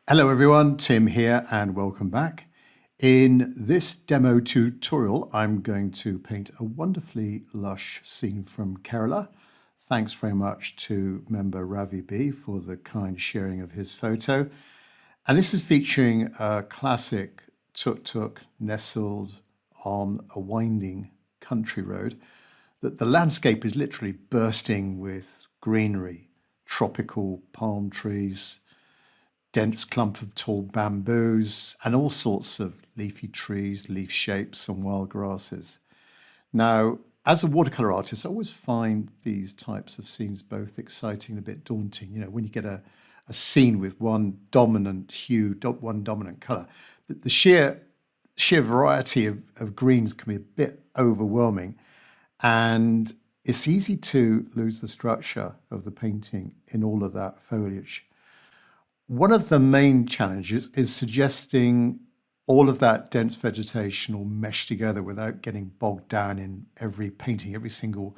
Hello everyone, Tim here and welcome back. In this demo tutorial, I'm going to paint a wonderfully lush scene from Kerala. Thanks very much to member Ravi B for the kind sharing of his photo. And this is featuring a classic tuk-tuk nestled on a winding country road. The landscape is literally bursting with greenery, tropical palm trees, dense clump of tall bamboos, and all sorts of leafy trees, leaf shapes, and wild grasses. Now, as a watercolor artist, I always find these types of scenes both exciting and a bit daunting. You know, when you get a scene with one dominant hue, one dominant color, the sheer variety of greens can be a bit overwhelming, and it's easy to lose the structure of the painting in all of that foliage. One of the main challenges is suggesting all of that dense vegetation all mesh together without getting bogged down in every painting, every single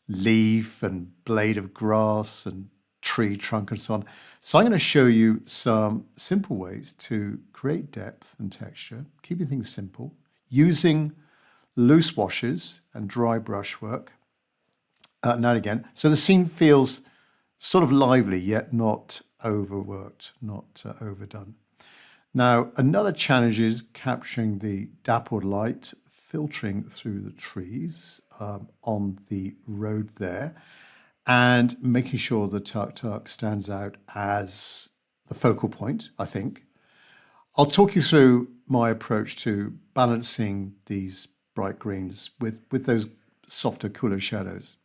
leaf and blade of grass and tree trunk and so on. So I'm going to show you some simple ways to create depth and texture, keeping things simple, using loose washes and dry brushwork now and again. So the scene feels sort of lively, yet not overworked, not overdone. Now, another challenge is capturing the dappled light filtering through the trees on the road there and making sure the tuk-tuk stands out as the focal point, I think. I'll talk you through my approach to balancing these bright greens with those softer, cooler shadows.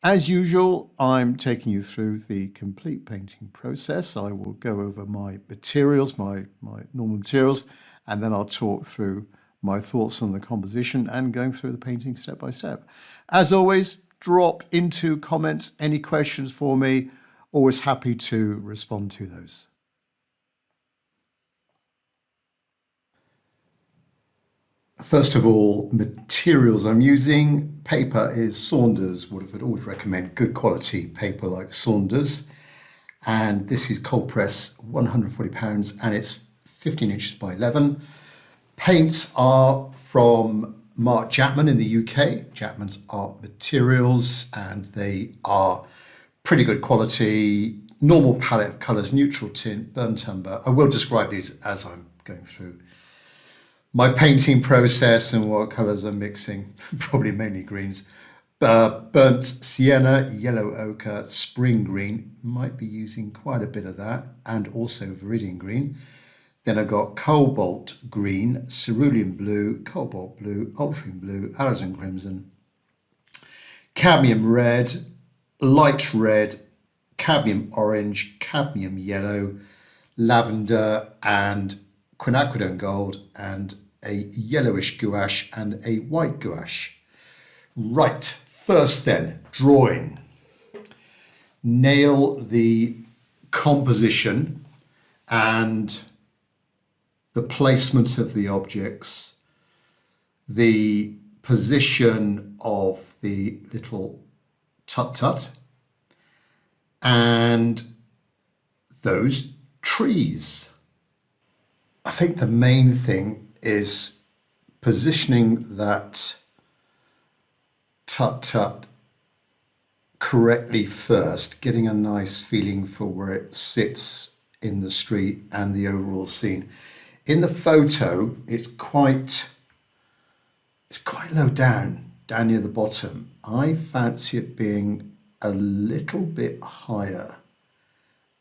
As usual, I'm taking you through the complete painting process. I will go over my materials, my normal materials, and then I'll talk through my thoughts on the composition and going through the painting step by step. As always, drop into comments any questions for me. Always happy to respond to those. First of all, materials I'm using. Paper is Saunders Waterford. Always recommend good quality paper like Saunders. And this is cold press, £140, and it's 15 inches by 11. Paints are from Mark Chapman in the UK, Chapman's Art Materials, and they are pretty good quality, normal palette of colours, neutral tint, burnt umber. I will describe these as I'm going through my painting process and what colours I'm mixing, probably mainly greens. Burnt sienna, yellow ochre, spring green, might be using quite a bit of that, and also viridian green. Then I've got cobalt green, cerulean blue, cobalt blue, ultramarine blue, alizarin crimson, cadmium red, light red, cadmium orange, cadmium yellow, lavender, and quinacridone gold, and a yellowish gouache and a white gouache. Right, first then, drawing. Nail the composition and the placement of the objects, the position of the little tut-tut, and those trees. I think the main thing is positioning that tut-tut correctly first, getting a nice feeling for where it sits in the street and the overall scene. In the photo, it's quite low down near the bottom. I fancy it being a little bit higher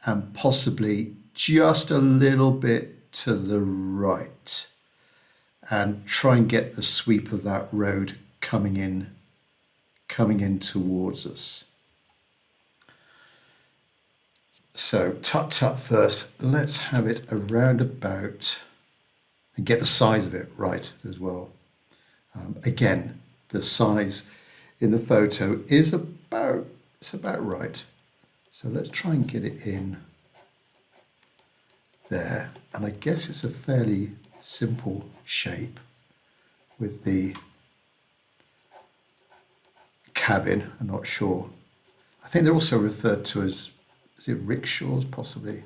and possibly just a little bit to the right, and try and get the sweep of that road coming in towards us. So tut-tut first, let's have it around about and get the size of it right as well. Again, the size in the photo is about right. So let's try and get it in there, and I guess it's a fairly simple shape with the cabin. I'm not sure. I think they're also referred to as, is it rickshaws possibly?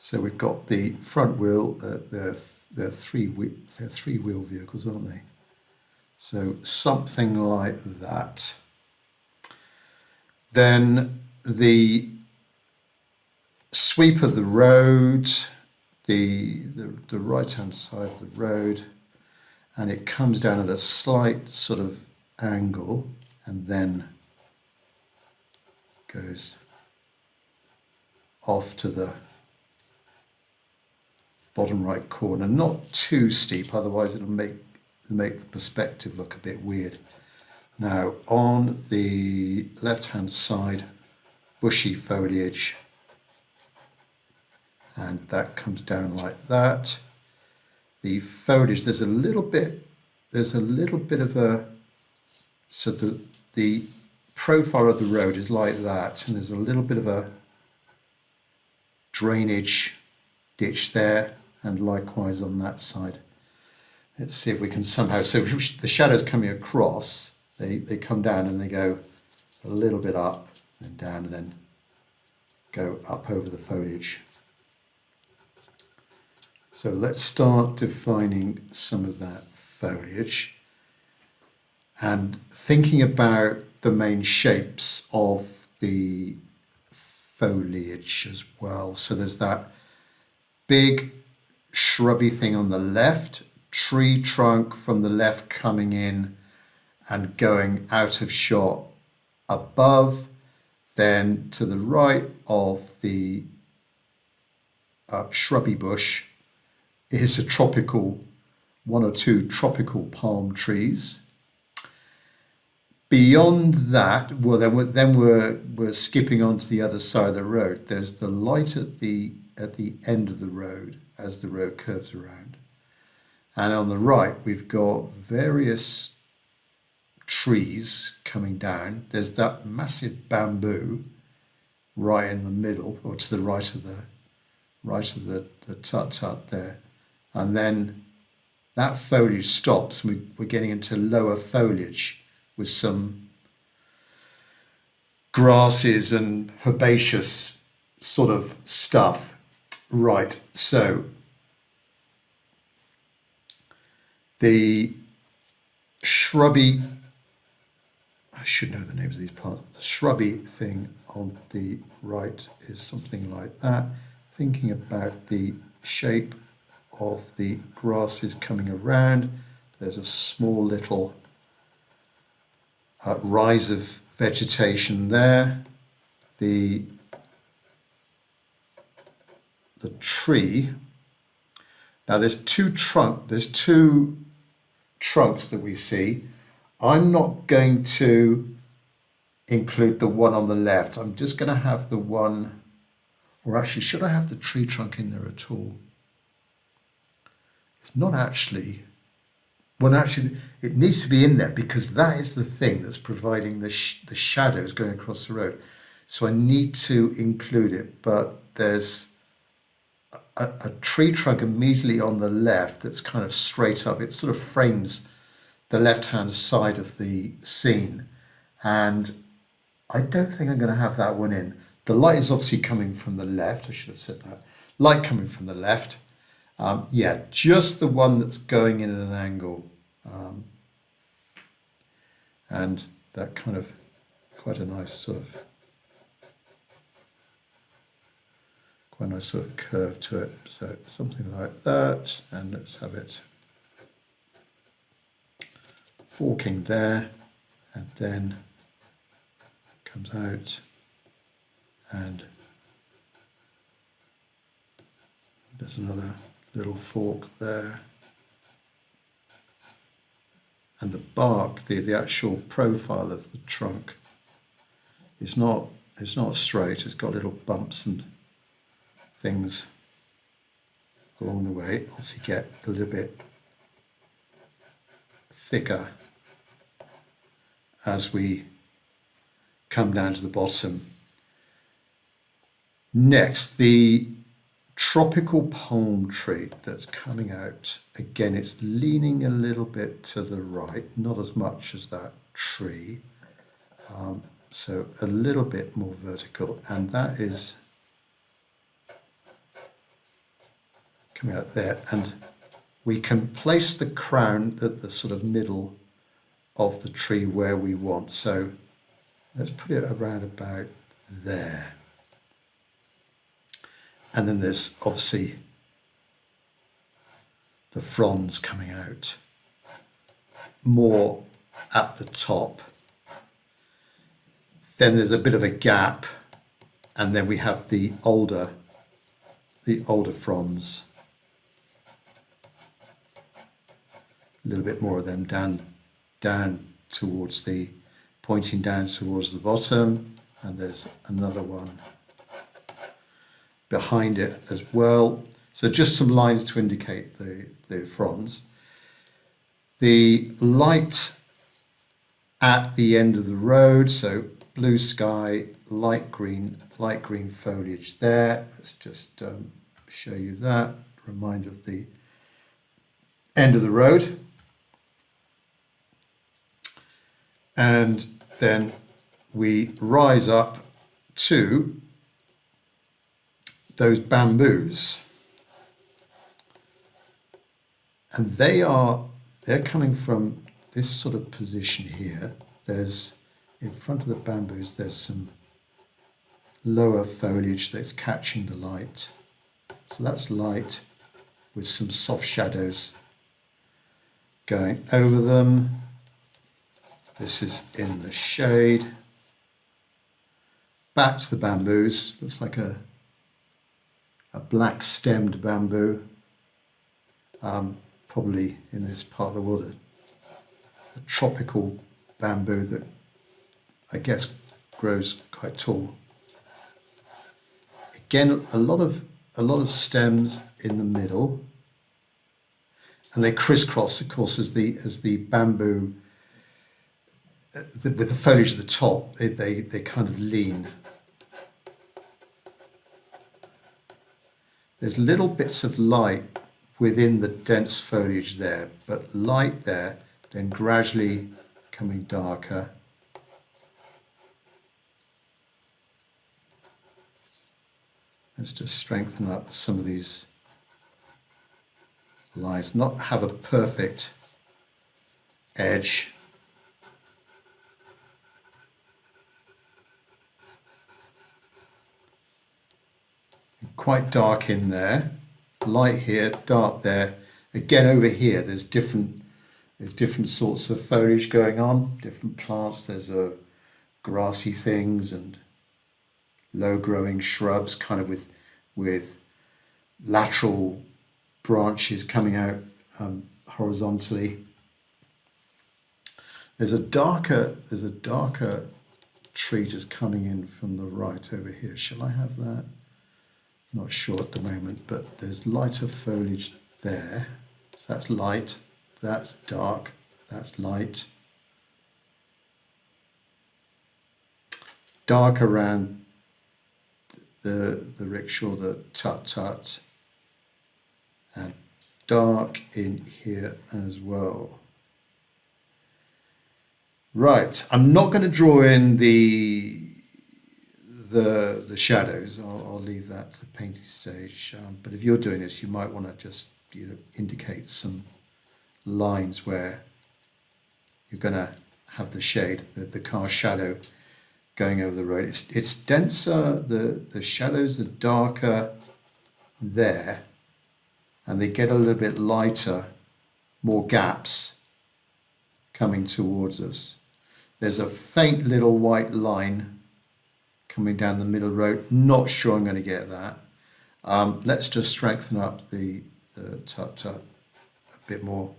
So we've got the front wheel, they're three-wheel vehicles, aren't they? So something like that. Then the sweep of the road, the right-hand side of the road, and it comes down at a slight sort of angle and then goes off to the bottom right corner. Not too steep, otherwise it'll make the perspective look a bit weird. Now on the left-hand side, bushy foliage, and that comes down like that. The foliage, there's a little bit of a, so the profile of the road is like that, and there's a little bit of a drainage ditch there, and likewise on that side. Let's see if we can somehow, so the shadows coming across, they come down and they go a little bit up and down and then go up over the foliage. So let's start defining some of that foliage and thinking about the main shapes of the foliage as well. So there's that big shrubby thing on the left, tree trunk from the left coming in and going out of shot above. Then to the right of the shrubby bush is a tropical, one or two tropical palm trees. Beyond that, well, then we're skipping on to the other side of the road. There's the light at the end of the road as the road curves around. And on the right, we've got various trees coming down. There's that massive bamboo right in the middle, or to the right of the tut-tut there. And then that foliage stops and we're getting into lower foliage with some grasses and herbaceous sort of stuff. Right, so the shrubby, I should know the names of these plants, the shrubby thing on the right is something like that. Thinking about the shape of the grasses coming around, there's a small little rise of vegetation there. The tree, now there's two trunks that we see. I'm not going to include the one on the left. I'm just going to have the one, or actually, should I have the tree trunk in there at all? It's not actually, well, actually, it needs to be in there because that is the thing that's providing the shadows going across the road. So I need to include it, but there's a tree trunk immediately on the left that's kind of straight up. It sort of frames the left-hand side of the scene. And I don't think I'm going to have that one in. The light is obviously coming from the left. I should have said that. Light coming from the left. Yeah, just the one that's going in at an angle. And that kind of, quite a nice sort of curve to it. So something like that. And let's have it forking there. And then comes out and there's another little fork there. And the bark, the actual profile of the trunk is not straight. It's got little bumps and things along the way. Obviously get a little bit thicker as we come down to the bottom. Next, the tropical palm tree that's coming out. Again, it's leaning a little bit to the right, not as much as that tree. So a little bit more vertical, and that is coming out there, and we can place the crown at the sort of middle of the tree where we want. So let's put it around about there. And then there's obviously the fronds coming out more at the top. Then there's a bit of a gap, and then we have the older fronds. A little bit more of them down towards the, pointing down towards the bottom, and there's another one behind it as well. So just some lines to indicate the fronds. The light at the end of the road, so blue sky, light green foliage there. Let's just show you that. Reminder of the end of the road. And then we rise up to those bamboos. And they're coming from this sort of position here. There's, in front of the bamboos, there's some lower foliage that's catching the light. So that's light with some soft shadows going over them. This is in the shade. Back to the bamboos. Looks like a black stemmed bamboo. Probably in this part of the world, a tropical bamboo that I guess grows quite tall. Again, a lot of stems in the middle, and they crisscross, of course, as the bamboo with the foliage at the top. They kind of lean. There's little bits of light within the dense foliage there, but light there, then gradually coming darker. Let's just strengthen up some of these lines, not have a perfect edge. Quite dark in there. Light here, dark there. Again, over here, there's different sorts of foliage going on, different plants. There's grassy things and low-growing shrubs, kind of with lateral branches coming out horizontally. There's a darker tree just coming in from the right over here. Shall I have that? Not sure at the moment, but there's lighter foliage there. So that's light, that's dark, that's light. Dark around the rickshaw, the Tuk-Tuk, and dark in here as well. Right, I'm not going to draw in the shadows. I'll leave that to the painting stage. But if you're doing this, you might want to just indicate some lines where you're going to have the shade, the car shadow going over the road. It's denser. The shadows are darker there, and they get a little bit lighter, more gaps coming towards us. There's a faint little white line coming down the middle road. Not sure I'm going to get that. Let's just strengthen up the Tuk-Tuk a bit more.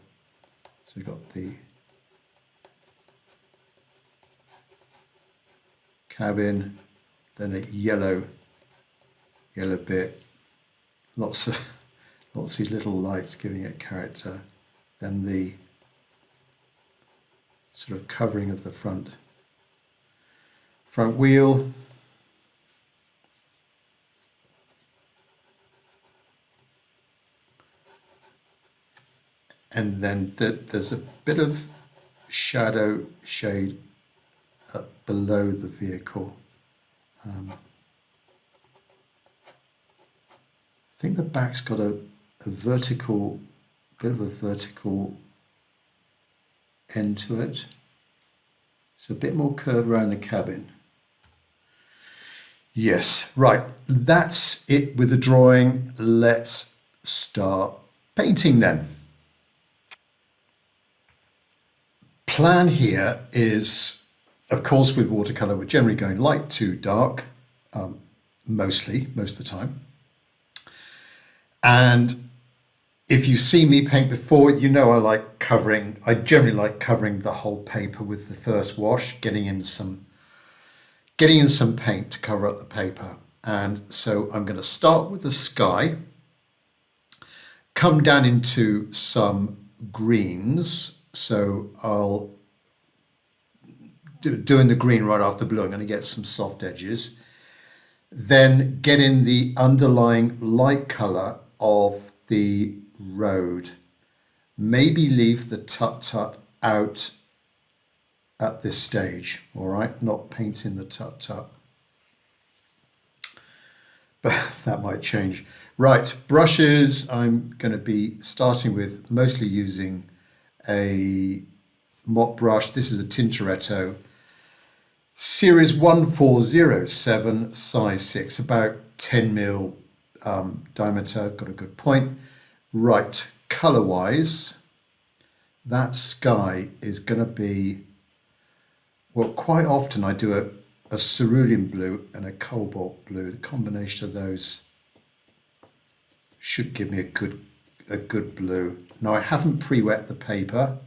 So we've got the cabin, then a yellow bit, lots of these little lights giving it character, then the sort of covering of the front wheel. And then there's a bit of shade up below the vehicle. I think the back's got a a vertical, bit of a vertical end to it. So a bit more curve around the cabin. Yes, right, that's it with the drawing. Let's start painting then. Plan here is, of course, with watercolor, we're generally going light to dark, most of the time. And if you see me paint before, you know I generally like covering the whole paper with the first wash, getting in some paint to cover up the paper. And so I'm going to start with the sky, come down into some greens. So I'll doing the green right after the blue. I'm going to get some soft edges, then get in the underlying light color of the road. Maybe leave the tut-tut out at this stage, all right? Not painting the tut-tut. But that might change. Right, brushes. I'm going to be starting with mostly using a mop brush. This is a Tintoretto Series 1407, size 6, about 10 mil diameter. Got a good point. Right, color-wise, that sky is going to be, well, quite often I do a cerulean blue and a cobalt blue. The combination of those should give me a good blue. Now I haven't pre-wet the paper.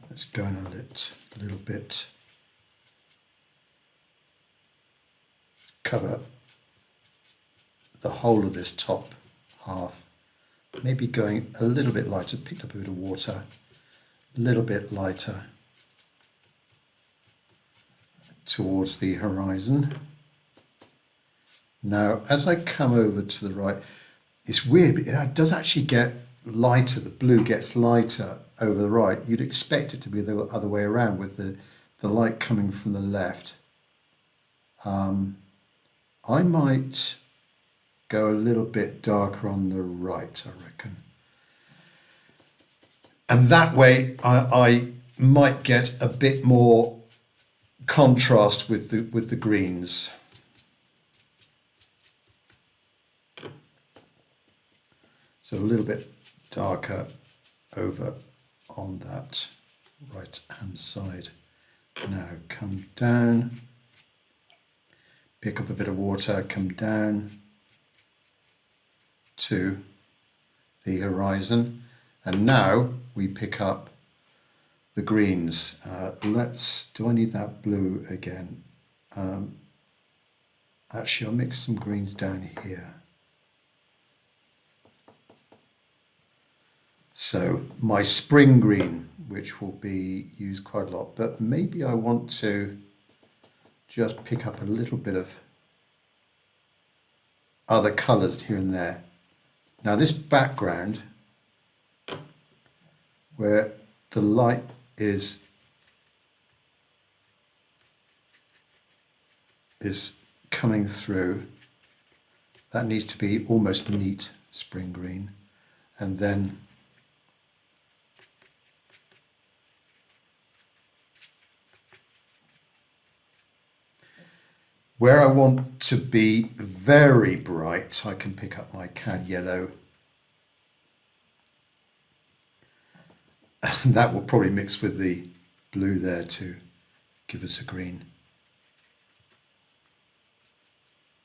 Let's go in a little bit. Cover the whole of this top half. Maybe going a little bit lighter, picked up a bit of water, a little bit lighter towards the horizon. Now, as I come over to the right, it's weird, but it does actually get lighter. The blue gets lighter over the right. You'd expect it to be the other way around with the light coming from the left. I might go a little bit darker on the right, I reckon. And that way I might get a bit more contrast with the greens. So a little bit darker over on that right hand side. Now come down, pick up a bit of water, come down to the horizon, and now we pick up the greens. Do I need that blue again? Actually, I'll mix some greens down here. So my spring green, which will be used quite a lot, but maybe I want to just pick up a little bit of other colours here and there. Now this background, where the light is coming through, that needs to be almost neat spring green. And then where I want to be very bright, I can pick up my cad yellow. And that will probably mix with the blue there to give us a green.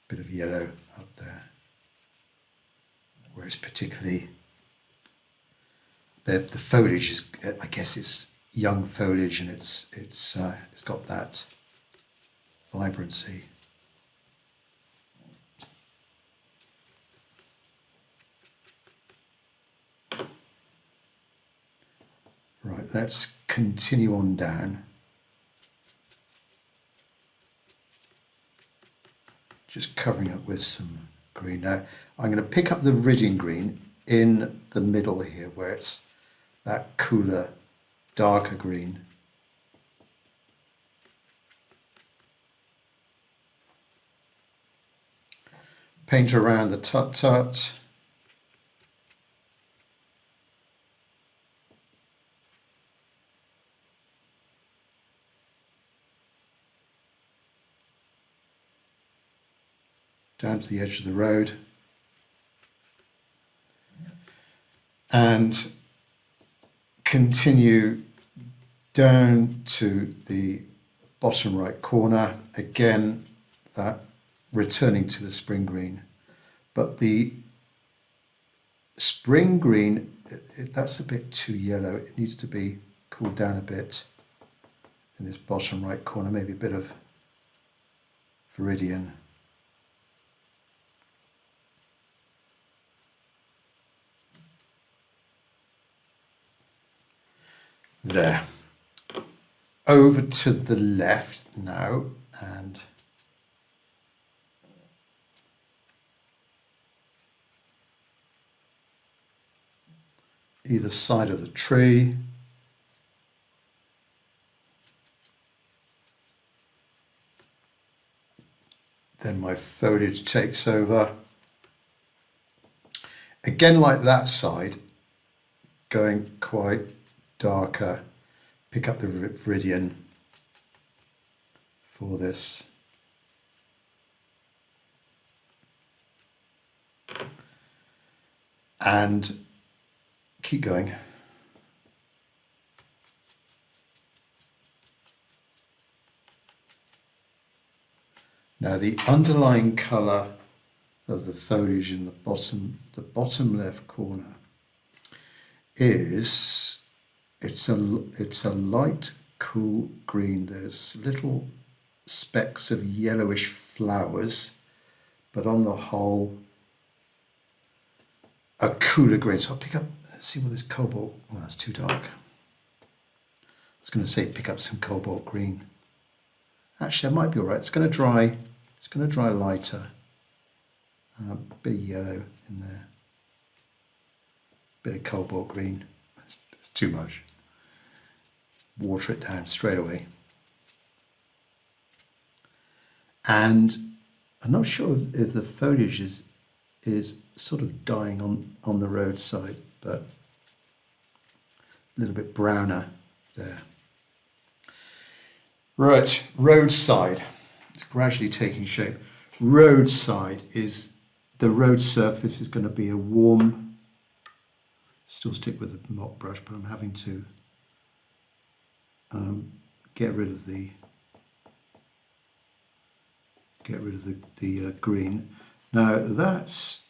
Bit of yellow up there. Whereas particularly the foliage is, I guess it's young foliage, and it's got that vibrancy. Right, let's continue on down. Just covering up with some green. Now, I'm going to pick up the Viridian green in the middle here, where it's that cooler, darker green. paint around the Tuk-Tuk. Down to the edge of the road. And continue down to the bottom right corner. Again, that returning to the spring green. But the spring green, that's a bit too yellow. It needs to be cooled down a bit in this bottom right corner, maybe a bit of viridian. There. Over to the left now, and either side of the tree. Then my foliage takes over. Again, like that side, going quite darker, pick up the viridian for this. And keep going. Now the underlying colour of the foliage in the bottom left corner is it's a light cool green. There's little specks of yellowish flowers, but on the whole a cooler green. So I'll pick up, let's see what this cobalt, oh that's too dark. I was going to say pick up some cobalt green. Actually, that might be all right. It's going to dry lighter. A bit of yellow in there. Bit of cobalt green. It's too much. Water it down straight away. And I'm not sure if the foliage is sort of dying on the roadside, but a little bit browner there. Right, roadside. It's gradually taking shape. Roadside is, the road surface is going to be a warm, still stick with the mop brush, but I'm having to get rid of the green. Now that's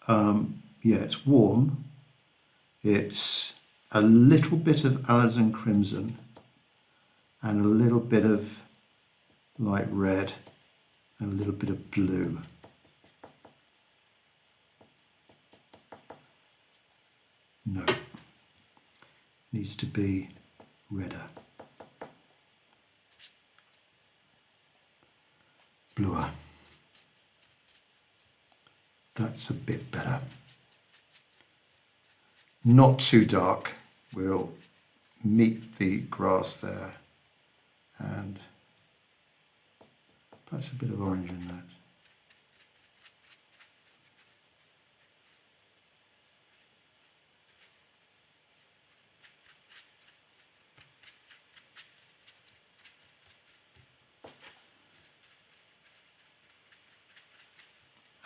yeah, it's warm. It's a little bit of alizarin crimson and a little bit of light red and a little bit of blue. No, needs to be redder, bluer. That's a bit better. Not too dark. We'll meet the grass there, and perhaps a bit of orange in that.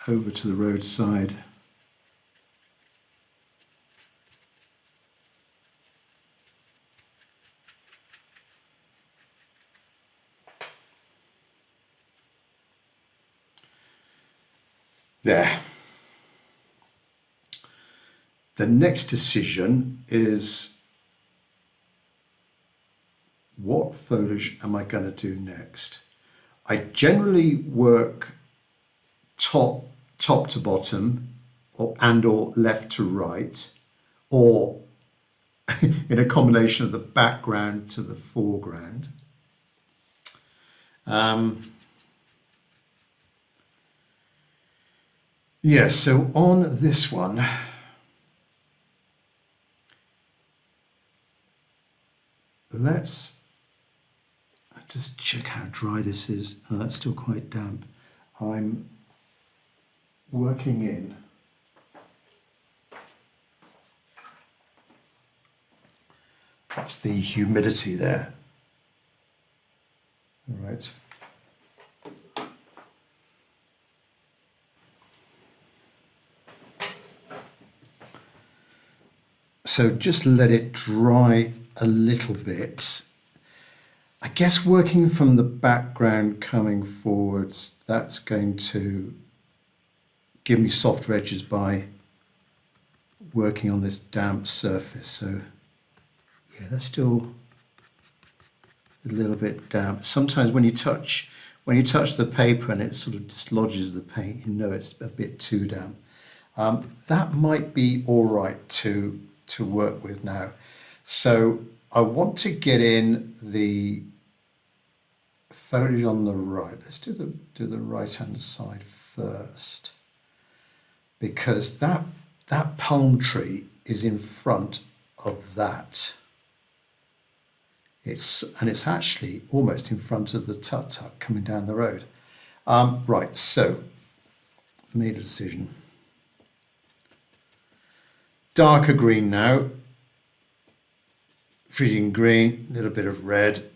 Over to the roadside. There. The next decision is, what foliage am I going to do next? I generally work top to bottom, or left to right, or in a combination of the background to the foreground. Yeah, so on this one, let's just check how dry this is. Oh, that's still quite damp. I'm working in that's the humidity there. All right. So just let it dry a little bit. I guess working from the background coming forwards, that's going to give me softer edges by working on this damp surface. So yeah, that's still a little bit damp. Sometimes when you touch the paper and it sort of dislodges the paint, you know it's a bit too damp. That might be all right to work with now. So I want to get in the foliage on the right. Let's do the right hand side first, because that palm tree is in front of that. It's actually almost in front of the Tuk-Tuk coming down the road. Right, so made a decision. Darker green now, freezing green, a little bit of red.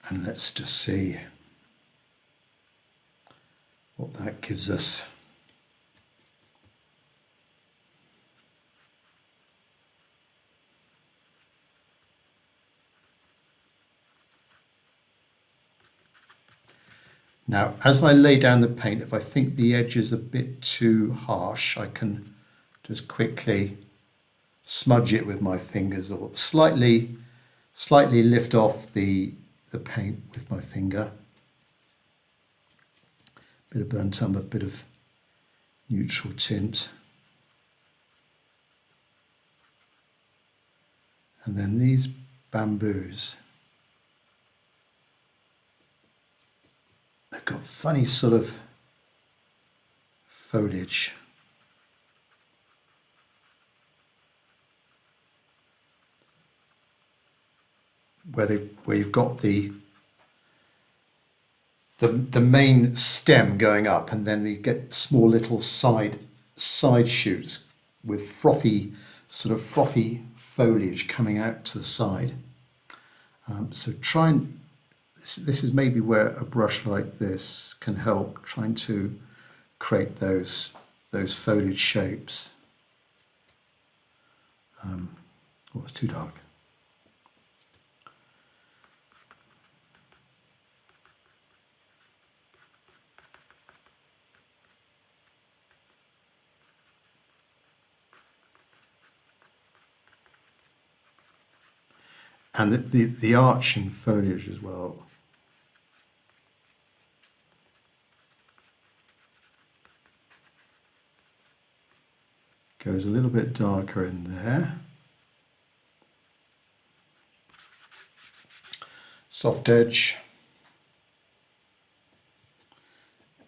And let's just see what that gives us. Now, as I lay down the paint, if I think the edge is a bit too harsh, I can just quickly smudge it with my fingers or slightly lift off the paint with my finger. Bit of burnt umber, bit of neutral tint. And then these bamboos. They've got funny sort of foliage. Where you've got the main stem going up, and then you get small little side shoots with frothy foliage coming out to the side. So try and this is maybe where a brush like this can help, trying to create those foliage shapes. Oh, it's too dark. And the arching foliage as well. Goes a little bit darker in there. Soft edge.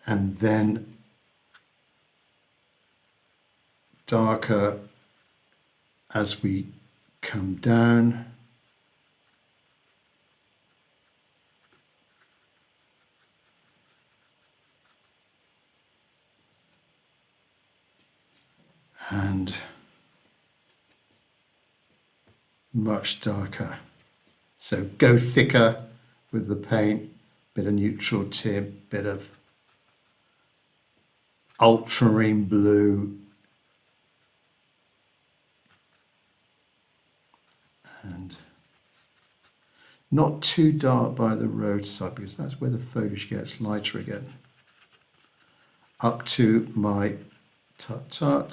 And then darker as we come down. And much darker. So go thicker with the paint, bit of neutral tint, bit of ultramarine blue, and not too dark by the roadside, because that's where the foliage gets lighter again. Up to my Tuk-Tuk.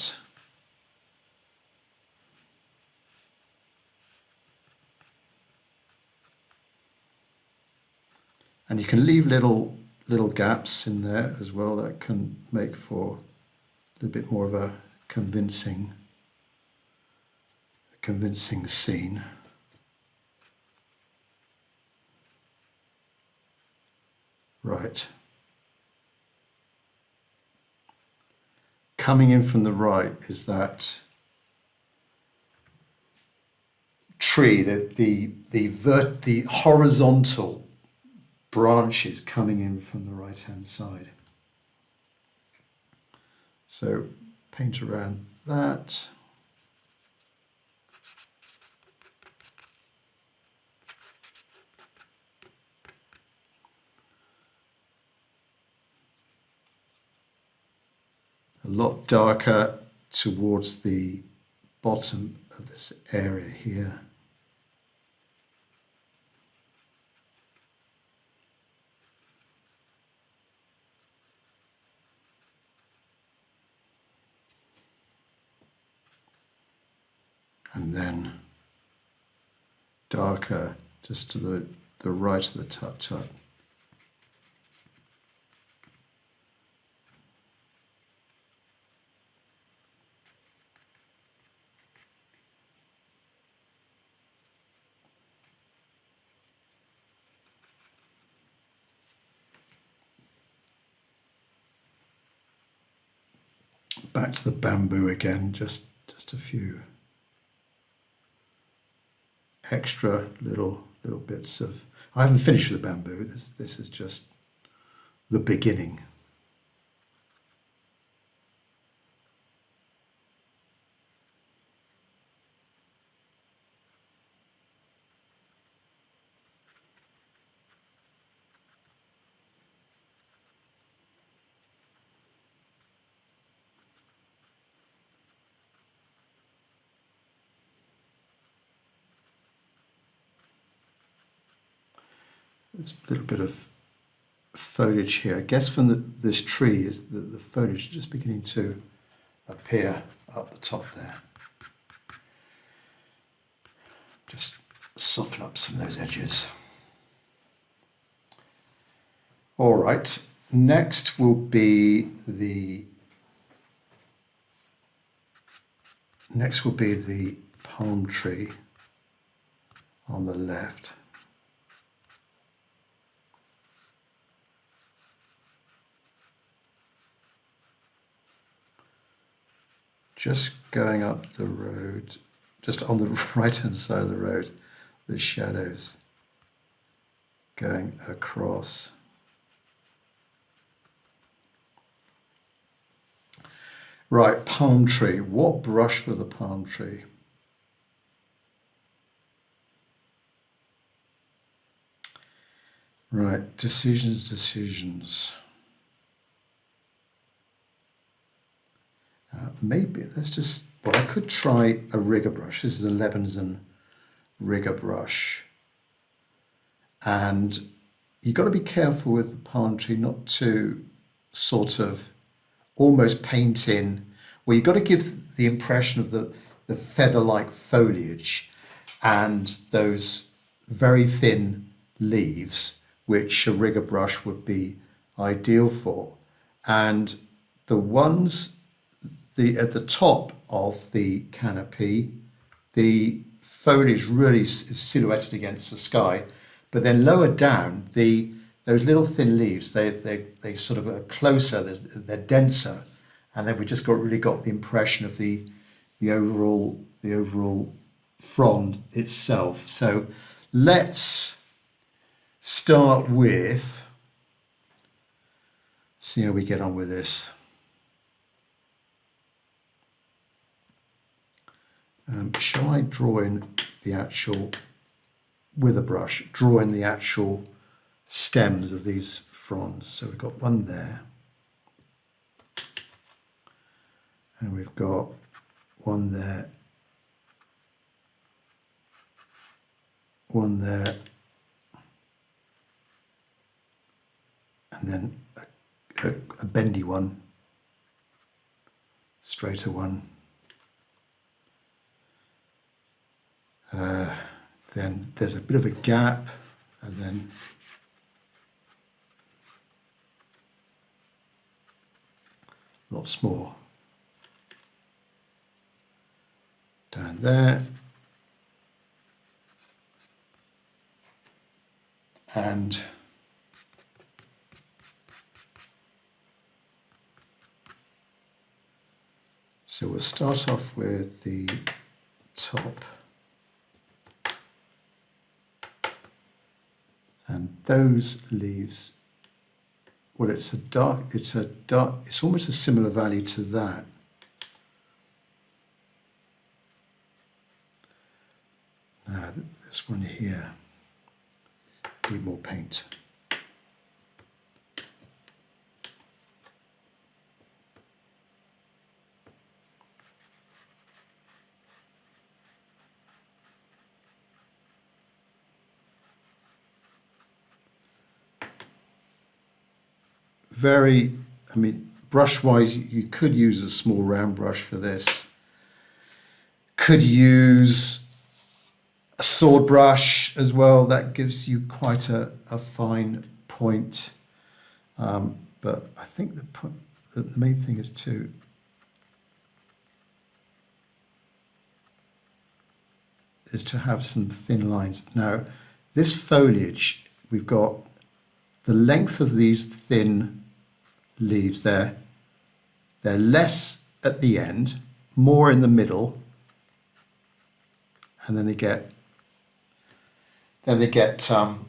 And you can leave little gaps in there as well. That can make for a little bit more of a convincing scene. Right. Coming in from the right is that tree, the horizontal branches coming in from the right hand side. So paint around that. A lot darker towards the bottom of this area here. And then darker just to the right of the Tuk-Tuk. Back to the bamboo again, just a few extra little bits of. I haven't finished with the bamboo. This is just the beginning. There's a little bit of foliage here. I guess from this tree is the foliage just beginning to appear up the top there. Just soften up some of those edges. All right, next will be the palm tree on the left. Just going up the road, just on the right hand side of the road, the shadows going across. Right, palm tree. What brush for the palm tree? Right, decisions. Maybe let's just, well, I could try a rigger brush. This is a Lebanson rigger brush. And you've got to be careful with the palm tree not to sort of almost paint in, well, you've got to give the impression of the feather-like foliage and those very thin leaves, which a rigger brush would be ideal for. And the ones at the top of the canopy, the foliage really is silhouetted against the sky, but then lower down, those little thin leaves, they sort of are closer, they're denser, and then we just really got the impression of the overall frond itself. So let's start with, see how we get on with this. Shall I draw in the actual, with a brush, draw in the actual stems of these fronds? So we've got one there, and we've got one there, one there, and then a bendy one, straighter one. Then there's a bit of a gap, and then lots more down there, and so we'll start off with the top. And those leaves, well, it's almost a similar value to that. Now, this one here, need more paint. I mean, brush-wise, you could use a small round brush for this. Could use a sword brush as well. That gives you quite a fine point. But I think the main thing is to have some thin lines. Now, this foliage, we've got the length of these thin leaves there. They're less at the end, more in the middle, and then they get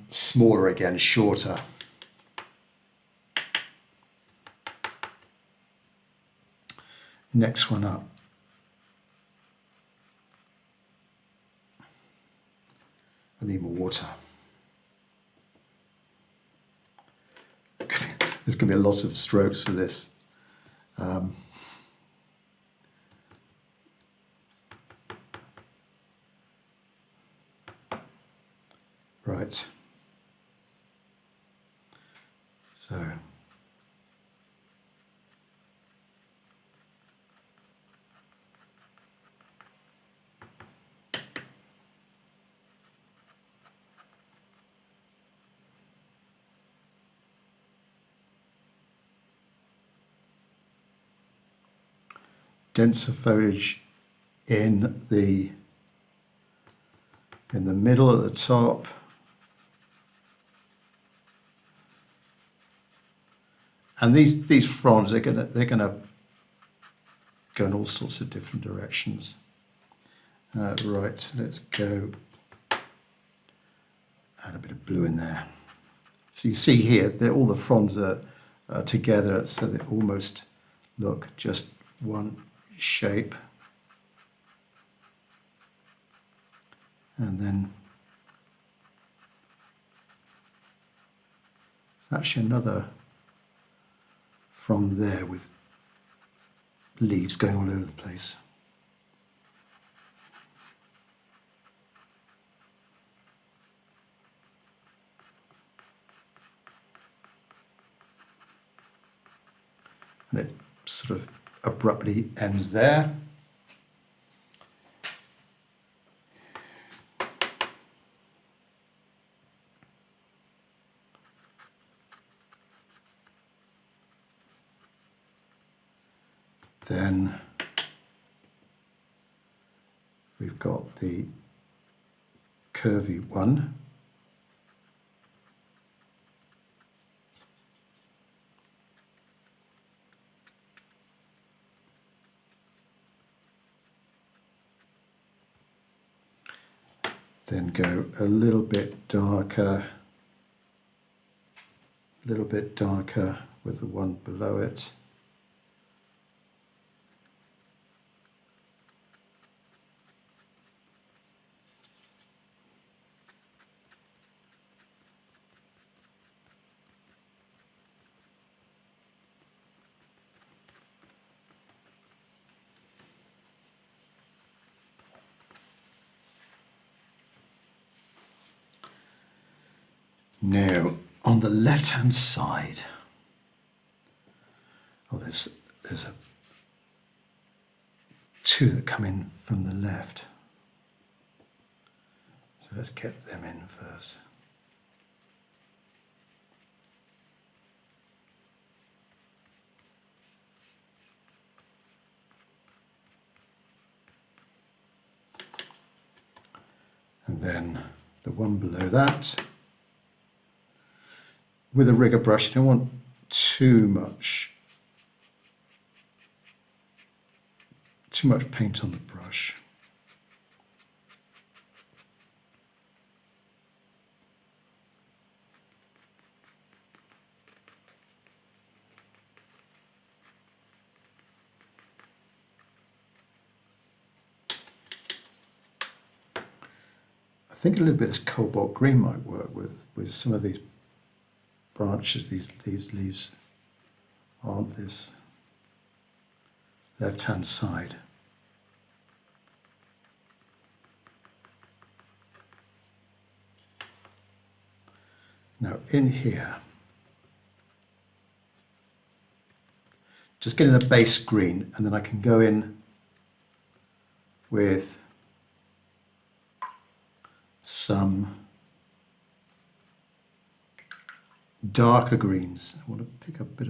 smaller again, shorter. Next one up. I need more water. There's going to be a lot of strokes for this. Right. So. Denser foliage in the middle at the top. And these fronds, they're gonna go in all sorts of different directions. Right, let's go add a bit of blue in there. So you see here, all the fronds are together, so they almost look just one shape. And then there's actually another from there with leaves going all over the place. And it sort of abruptly ends there. Then we've got the curvy one. Then go a little bit darker with the one below it. Now, on the left-hand side, there's two that come in from the left. So let's get them in first. And then the one below that. With a rigger brush, you don't want too much paint on the brush. think a little bit of this cobalt green might work with some of these branches. These leaves on this left-hand side. Now in here, just getting a base green, and then I can go in with some darker greens. I want to pick up a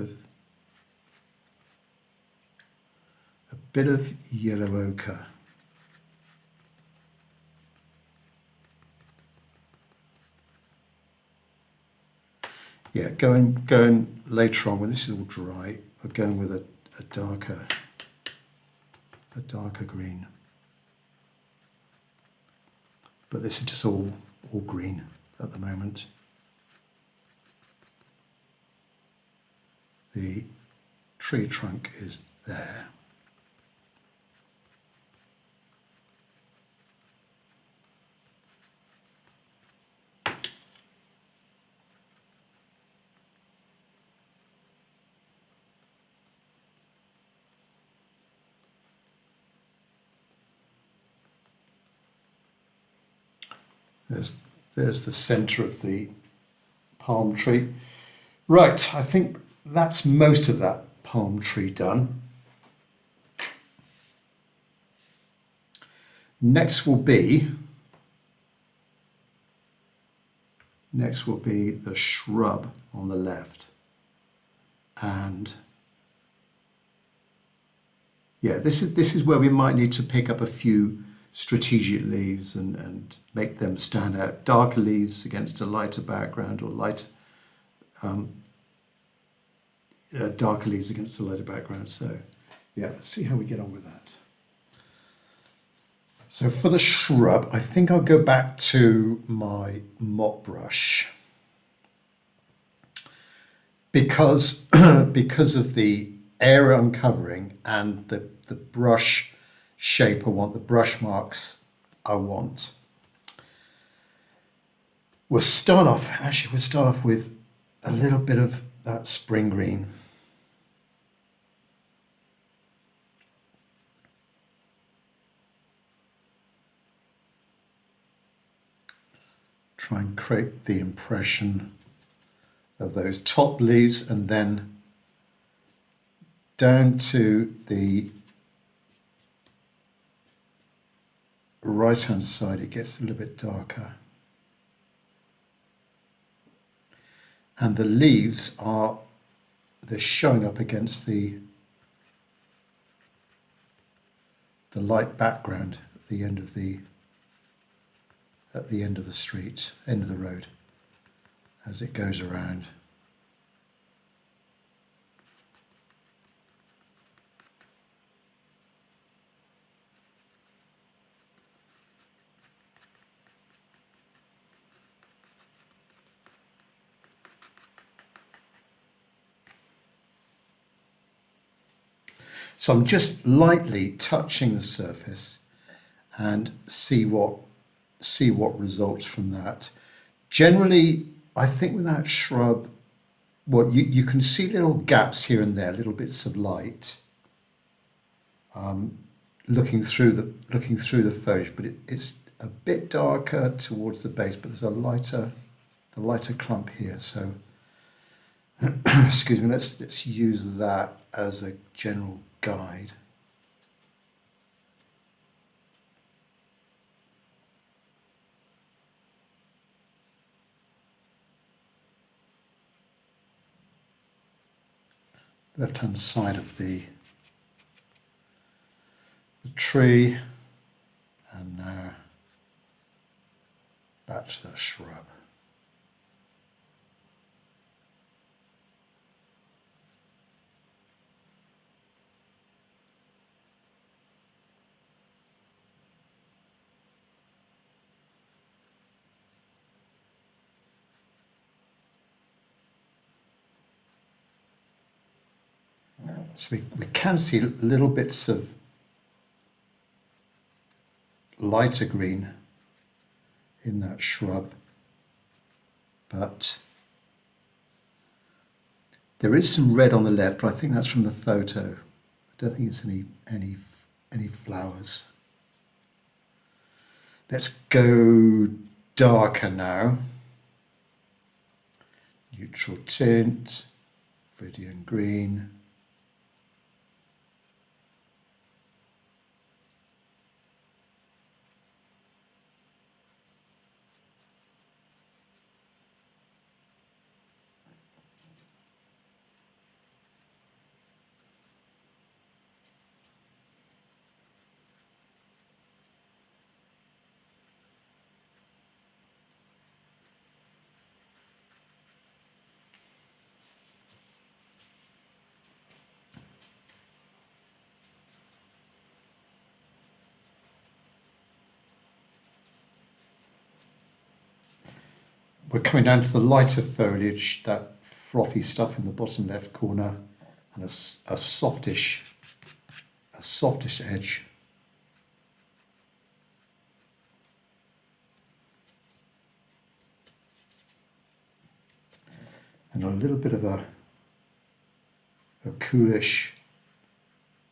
bit of yellow ochre. Yeah, going later on when this is all dry, I'm going with a darker green. But this is just all green at the moment. The tree trunk is there. There's the centre of the palm tree. Right, I think that's most of that palm tree done. Next will be the shrub on the left. And yeah, this is where we might need to pick up a few strategic leaves and make them stand out. Darker leaves against a lighter background, or darker leaves against a lighter background. So yeah, let's see how we get on with that. So for the shrub, I think I'll go back to my mop brush because of the area I'm covering and the brush shape I want, the brush marks I want. We'll start off with a little bit of that spring green. Try and create the impression of those top leaves, and then down to the right hand side it gets a little bit darker, and the leaves they're showing up against the light background at the end of the street, end of the road, as it goes around. So I'm just lightly touching the surface and see what results from that. Generally, I think with that shrub, you can see little gaps here and there, little bits of light looking through the foliage, but it's a bit darker towards the base, but there's a lighter clump here. So excuse me, let's use that as a general guide. Left hand side of the tree, and now back to the shrub. So we can see little bits of lighter green in that shrub, but there is some red on the left, but I think that's from the photo. I don't think it's any flowers. Let's go darker now. Neutral tint, Viridian green. We're coming down to the lighter foliage, that frothy stuff in the bottom left corner, and a softish edge. And a little bit of a coolish,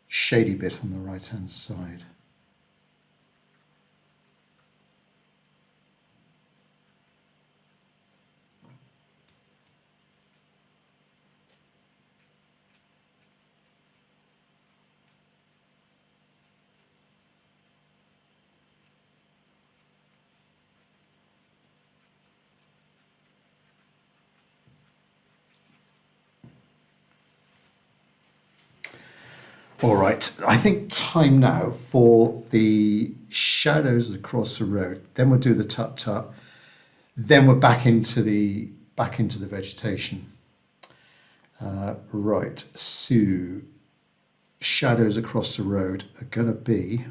shady bit on the right-hand side. All right, I think time now for the shadows across the road. Then we'll do the Tuk-Tuk. Then we're back into the vegetation. Right, so shadows across the road are going to be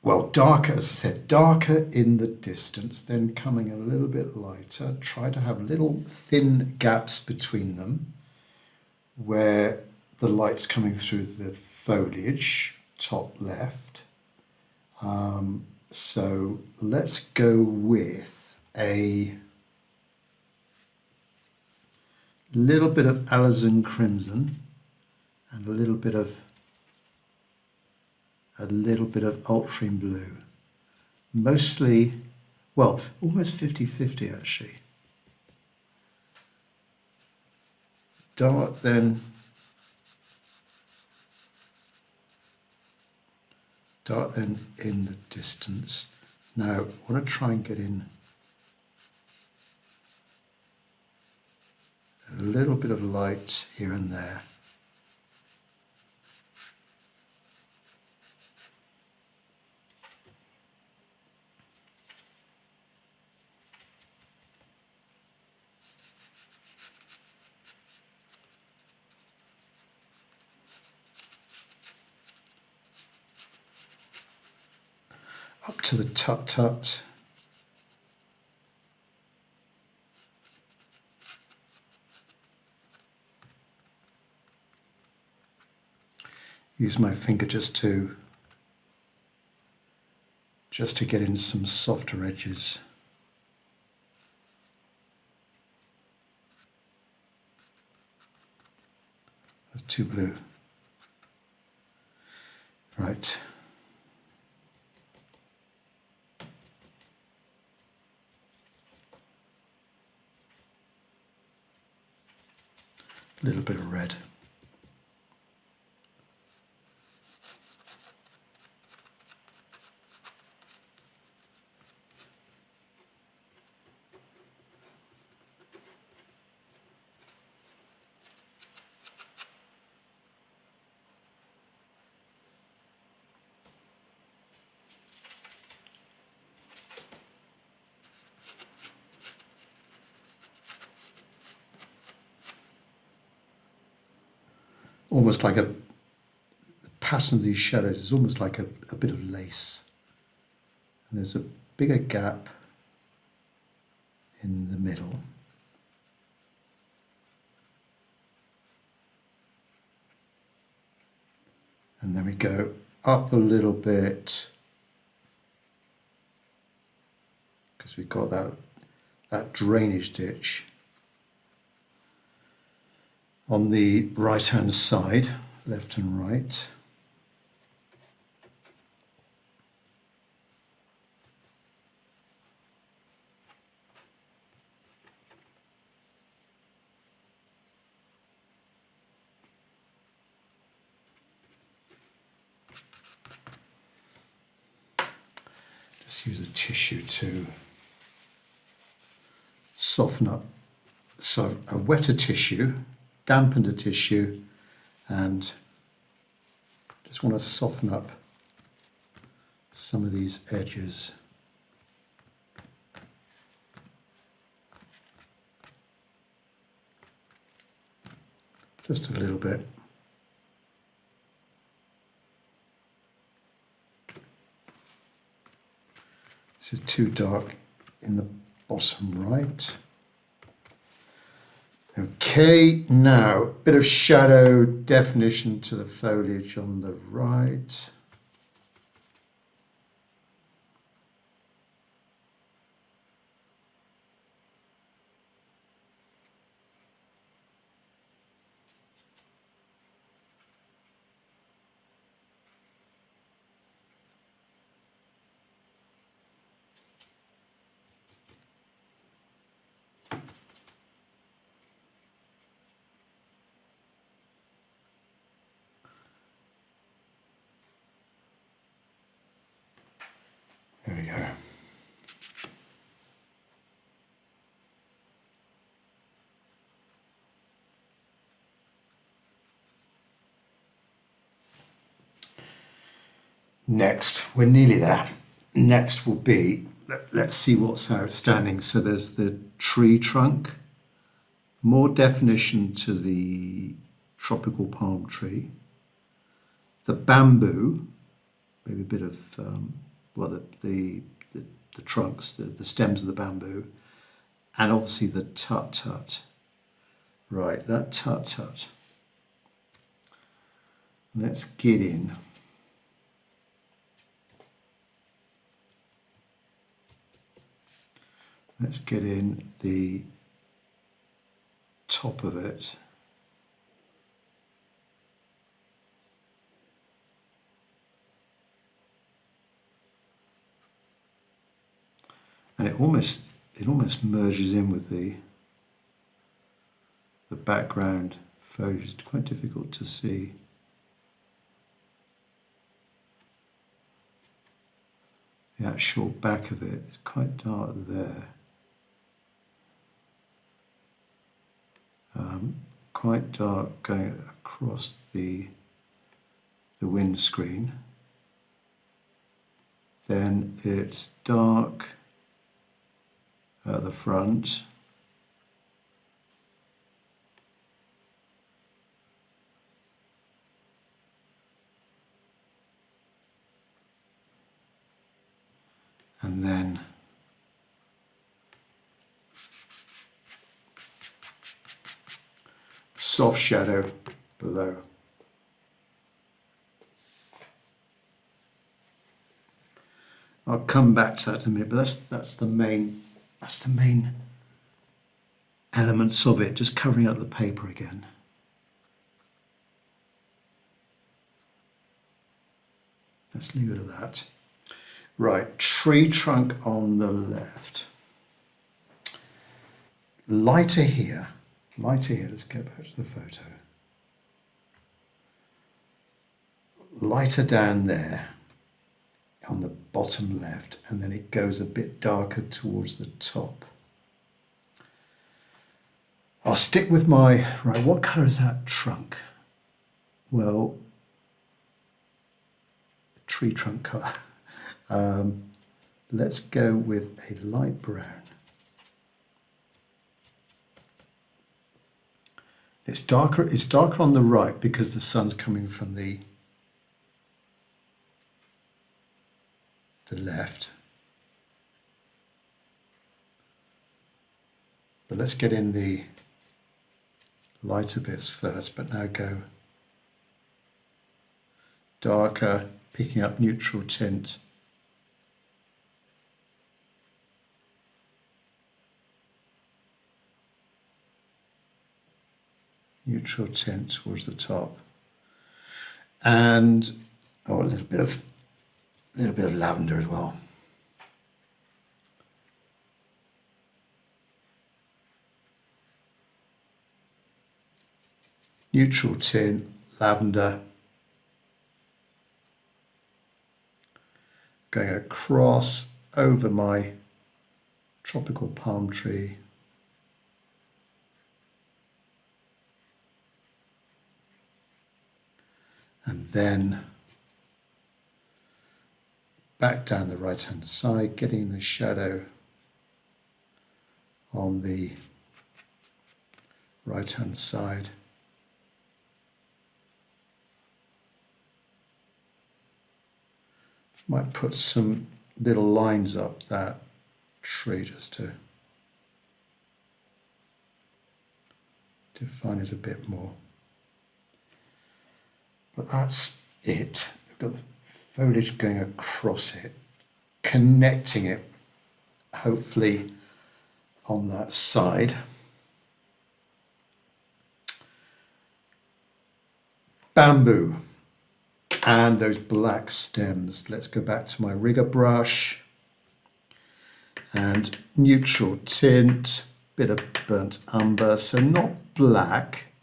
well, darker, as I said, darker in the distance, then coming a little bit lighter. Try to have little thin gaps between them where the light's coming through the foliage, top left. So let's go with a little bit of alizarin crimson and a little bit of ultramarine blue. Mostly, well, almost 50-50 actually. Dark then in the distance. Now I want to try and get in a little bit of light here and there. Up to the Tuk-Tuk. Use my finger just to get in some softer edges. That's too blue. Right. A little bit of red. Almost like the pattern of these shadows is almost like a bit of lace. And there's a bigger gap in the middle. And then we go up a little bit because we've got that drainage ditch on the right hand side, left and right. Just use a tissue to soften up. So a wetter tissue, dampened a tissue, and just want to soften up some of these edges. Just a little bit. This is too dark in the bottom right. Okay, now bit of shadow definition to the foliage on the right. There we go. Next, we're nearly there. Next will be, let's see what's outstanding. So there's the tree trunk, more definition to the tropical palm tree, the bamboo, maybe a bit of, well, the trunks, the stems of the bamboo, and obviously the tut-tut. Right, that tut-tut. Let's get in. Let's get in the top of it. And it almost merges in with the background foliage. It's quite difficult to see. The actual back of it is quite dark there. Quite dark going across the windscreen. Then it's dark at the front. And then soft shadow below. I'll come back to that in a minute, but that's the main elements of it, just covering up the paper again. Let's leave it at that. Right, tree trunk on the left. Lighter here, let's go back to the photo. Lighter down there on the bottom left, and then it goes a bit darker towards the top. I'll stick with my, right, what colour is that trunk? Well, tree trunk colour. Let's go with a light brown. It's darker on the right because the sun's coming from the left. But let's get in the lighter bits first, but now go darker, picking up neutral tint. Neutral tint towards the top. And a little bit of lavender as well. Neutral tint, lavender. Going across over my tropical palm tree. And then back down the right hand side, getting the shadow on the right hand side. Might put some little lines up that tree just to define it a bit more. But that's it. I've got the foliage going across it, connecting it, hopefully on that side. Bamboo and those black stems. Let's go back to my rigger brush and neutral tint, bit of burnt umber, so not black.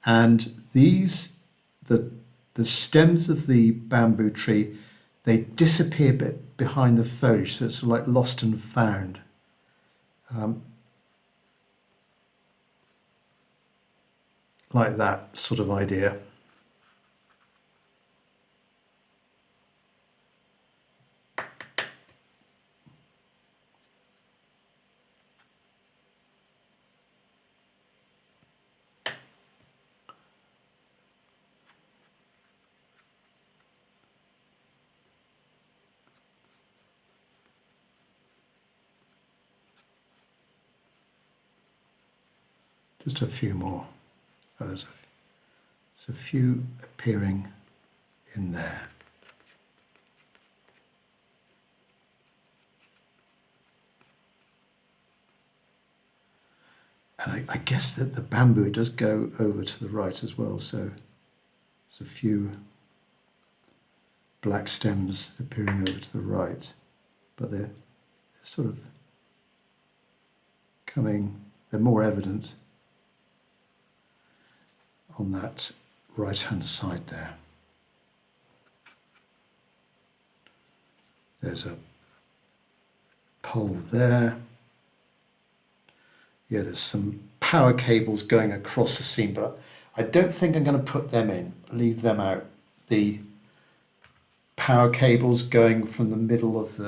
And these, the stems of the bamboo tree, they disappear a bit behind the foliage, so it's like lost and found. Like that sort of idea. Just a few more. Oh, there's a few appearing in there. And I guess that the bamboo does go over to the right as well, so there's a few black stems appearing over to the right, but they're sort of coming, they're more evident on that right hand side there. There's a pole there. Yeah, there's some power cables going across the scene, but I don't think I'm going to put them in, leave them out. The power cables going from the middle of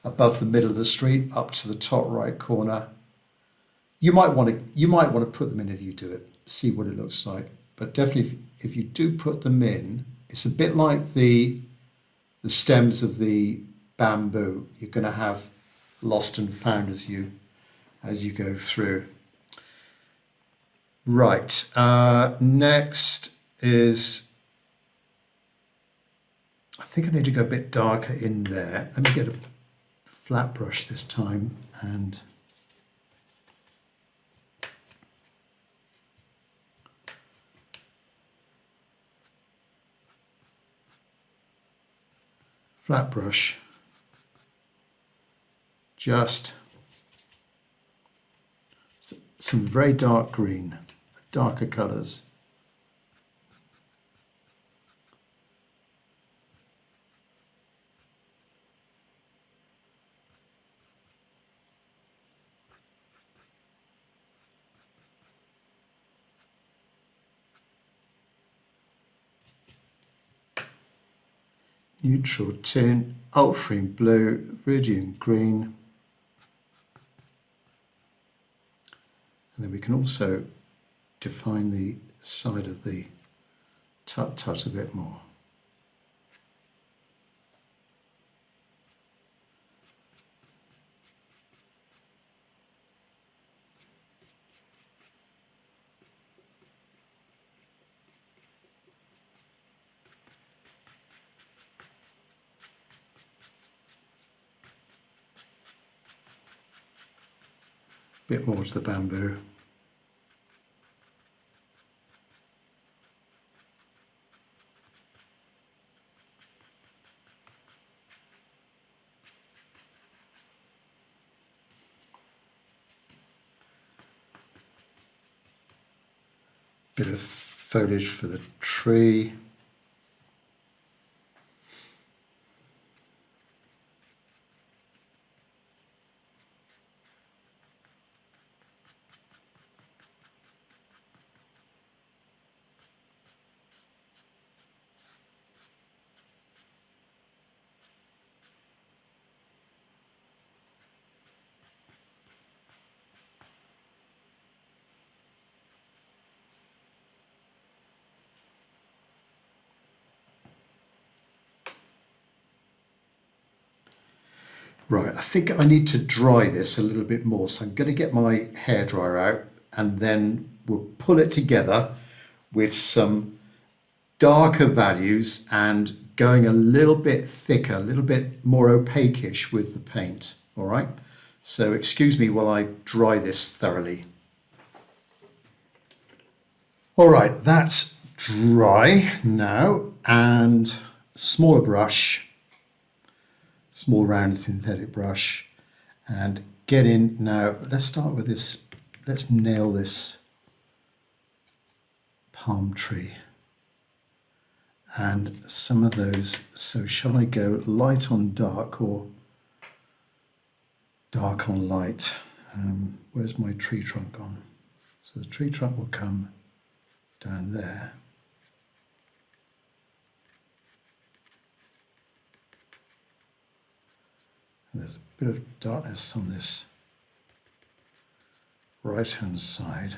above the middle of the street up to the top right corner. You might want to put them in if you do it, see what it looks like. But definitely, if you do put them in, it's a bit like the stems of the bamboo. You're going to have lost and found as you go through. Right. Next is, I think I need to go a bit darker in there. Let me get a flat brush this time and flat brush, just some very dark green, darker colours. Neutral tint, ultramarine blue, viridian green. And then we can also define the side of the tut-tut a bit more. bit more to the bamboo. Bit of foliage for the tree. Right, I think I need to dry this a little bit more, so I'm going to get my hairdryer out and then we'll pull it together with some darker values and going a little bit thicker, a little bit more opaque-ish with the paint, all right? So excuse me while I dry this thoroughly. All right, that's dry now, and smaller brush, small round synthetic brush, and get in now. Let's start with this. Let's nail this palm tree and some of those. So shall I go light on dark or dark on light? Where's my tree trunk gone? So the tree trunk will come down there. There's a bit of darkness on this right hand side.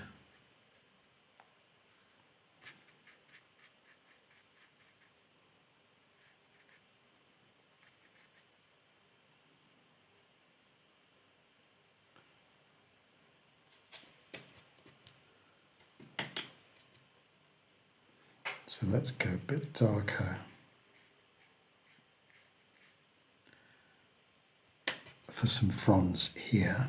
So let's go a bit darker for some fronds here.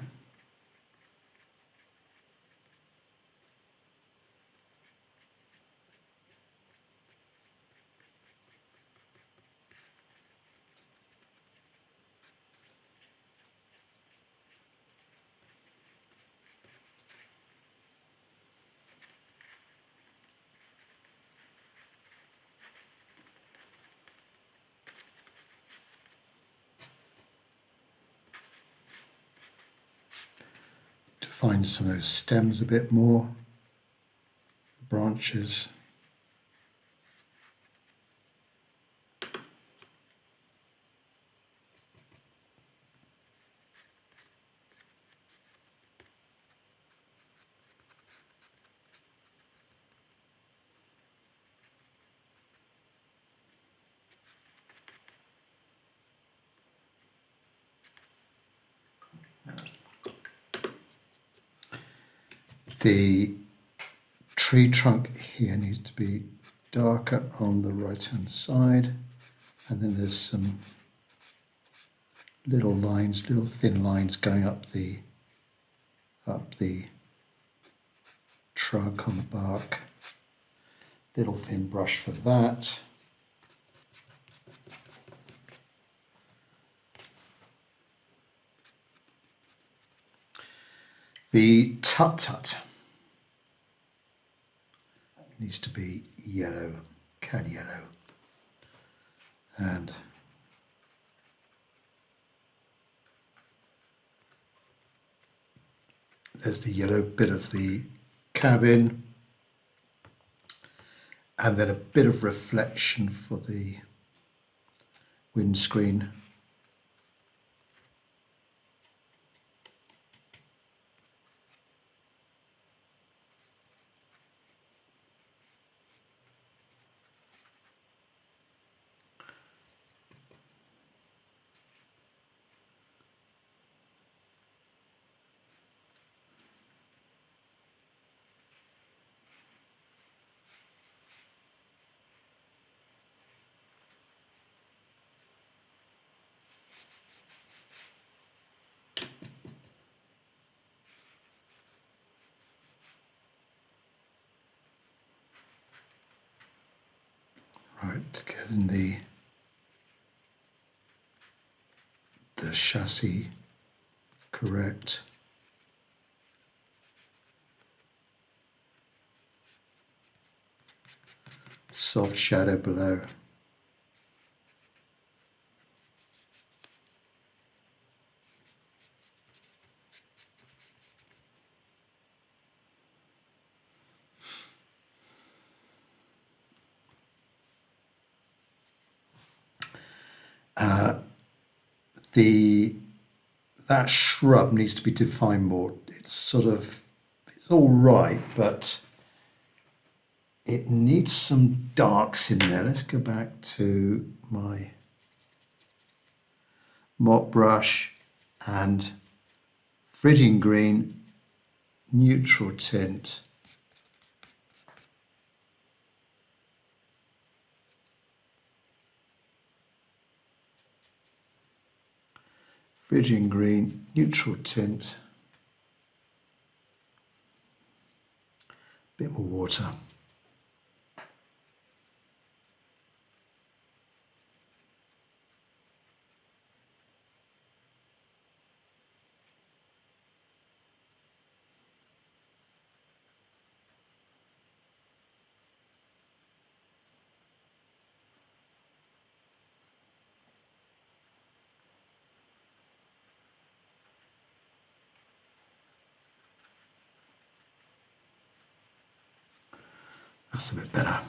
Define some of those stems a bit more, branches. The tree trunk here needs to be darker on the right hand side, and then there's some little lines, little thin lines going up the trunk on the bark. Little thin brush for that. The Tuk-Tuk needs to be yellow, cad yellow, and there's the yellow bit of the cabin, and then a bit of reflection for the windscreen. Right, getting the chassis correct. Soft shadow below. That shrub needs to be defined more. It's all right, but it needs some darks in there. Let's go back to my mop brush and Phrygian green, neutral tint. Phrygian green, neutral tint. Bit more water. That's a bit better.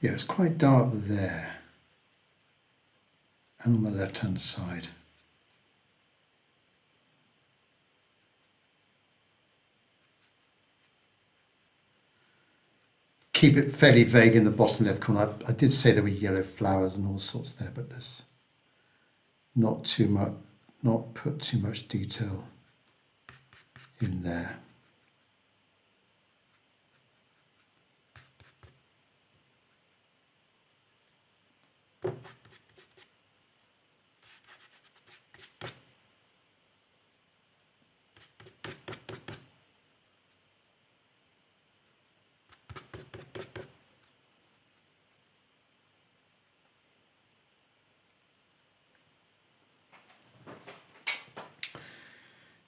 Yeah, it's quite dark there and on the left-hand side. Keep it fairly vague in the bottom left corner. I did say there were yellow flowers and all sorts there, but there's not too much, not put too much detail in there.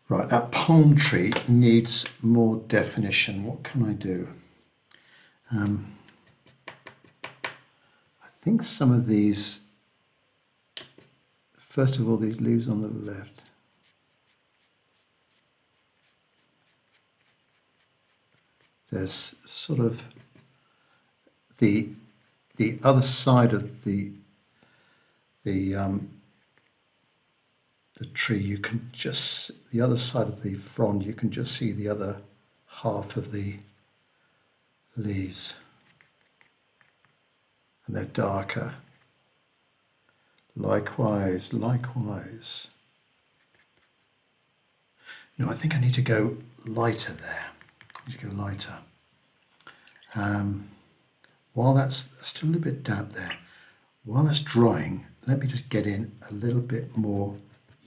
Right, that palm tree needs more definition. What can I do? I think some of these, first of all, these leaves on the left. There's sort of the other side of the tree, you can just, the other side of the frond, you can just see the other half of the leaves. And they're darker. Likewise. No, I think I need to go lighter there. I need to go lighter. While that's still a little bit damp there, while that's drying, let me just get in a little bit more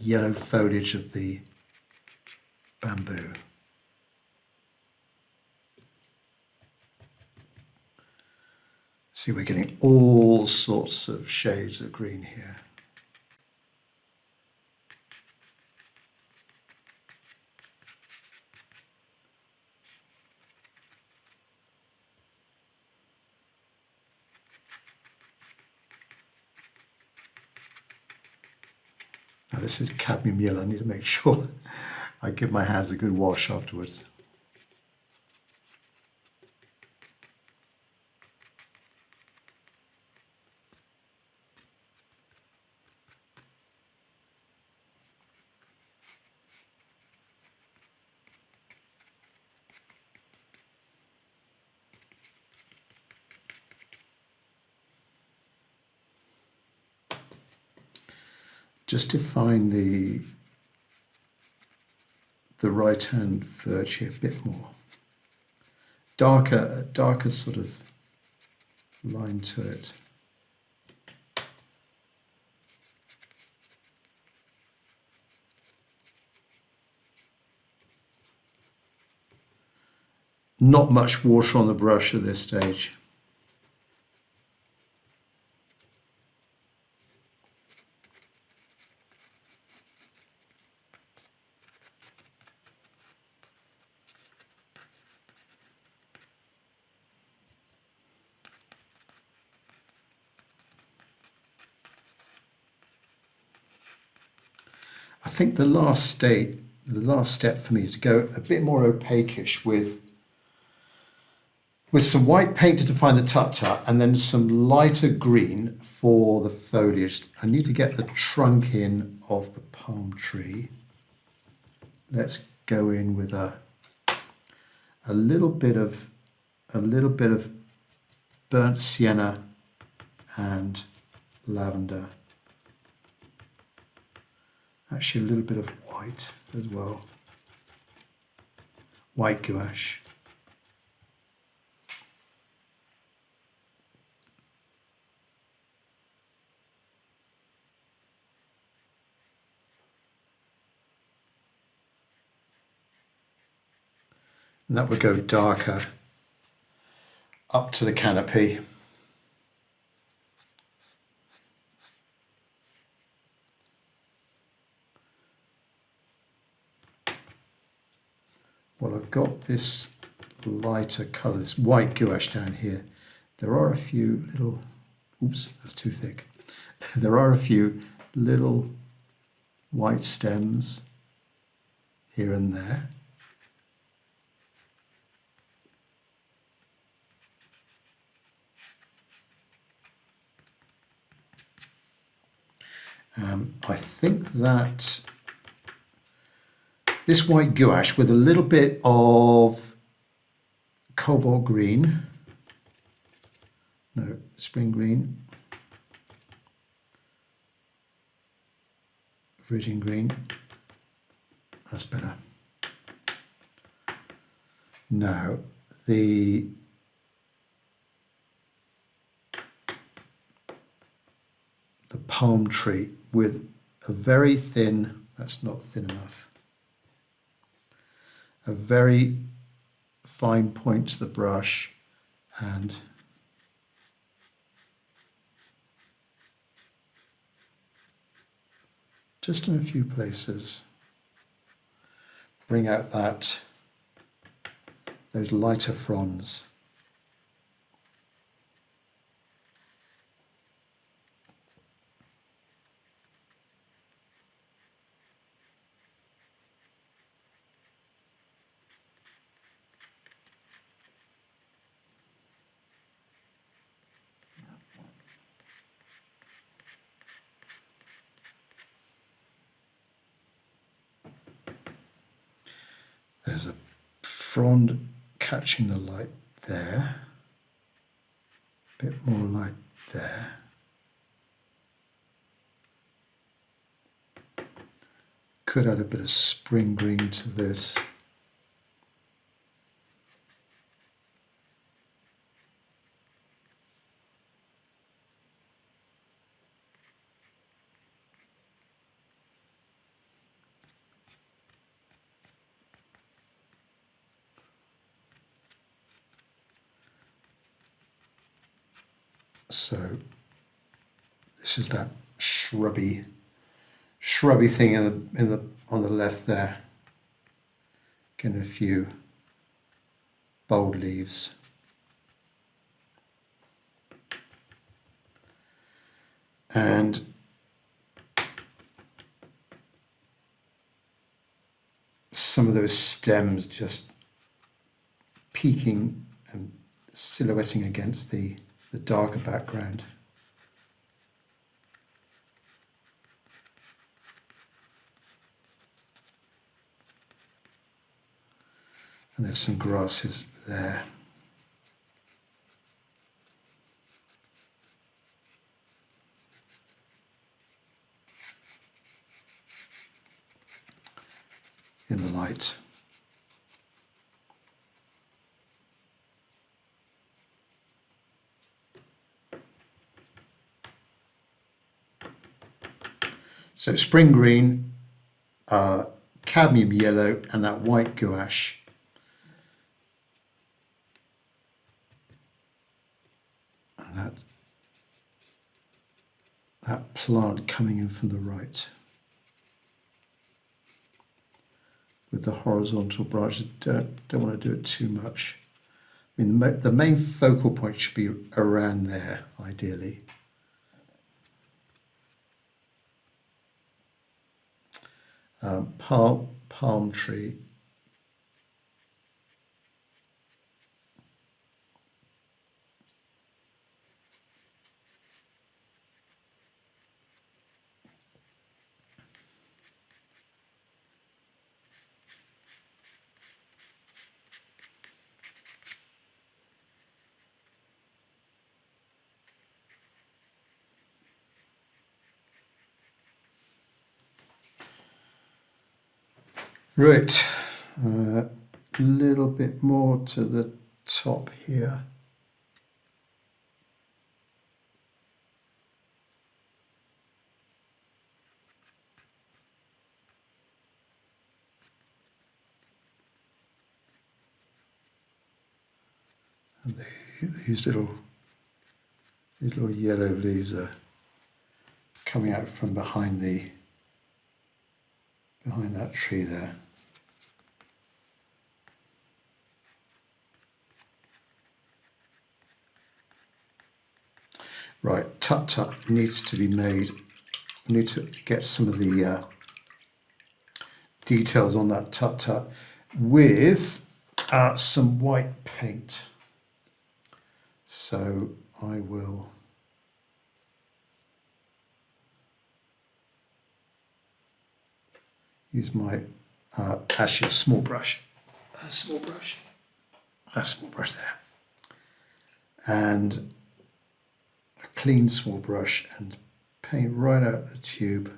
yellow foliage of the bamboo. See, we're getting all sorts of shades of green here. Now this is cadmium yellow. I need to make sure I give my hands a good wash afterwards. just define the right hand verge here a bit more. Darker sort of line to it. Not much water on the brush at this stage. I think the last step for me is to go a bit more opaquish with some white paint to define the Tuk-Tuk and then some lighter green for the foliage. I need to get the trunk in of the palm tree. Let's go in with a little bit of burnt sienna and lavender. Actually, a little bit of white as well. White gouache. And that would go darker up to the canopy. Well, I've got this lighter colour, this white gouache down here. There are a few little, oops, that's too thick. There are a few little white stems here and there. I think that this white gouache with a little bit of cobalt green, no, spring green, virgin green, that's better. Now, the palm tree with a very thin, that's not thin enough, a very fine point to the brush and just in a few places bring out those lighter fronds. There's a frond catching the light there, a bit more light there. Could add a bit of spring green to this. So this is that shrubby thing on the left there. Getting a few bold leaves. And some of those stems just peeking and silhouetting against the darker background. And there's some grasses there. it. So spring green, cadmium yellow, and that white gouache. And that plant coming in from the right. With the horizontal branch, don't want to do it too much. I mean, the main focal point should be around there, ideally. Palm tree. Right, a little bit more to the top here. And these little yellow leaves are coming out from behind that tree there. Right, Tuk-Tuk needs to be made. We need to get some of the details on that Tuk-Tuk with some white paint. So I will use my actually a small brush there, and a clean small brush, and paint right out the tube.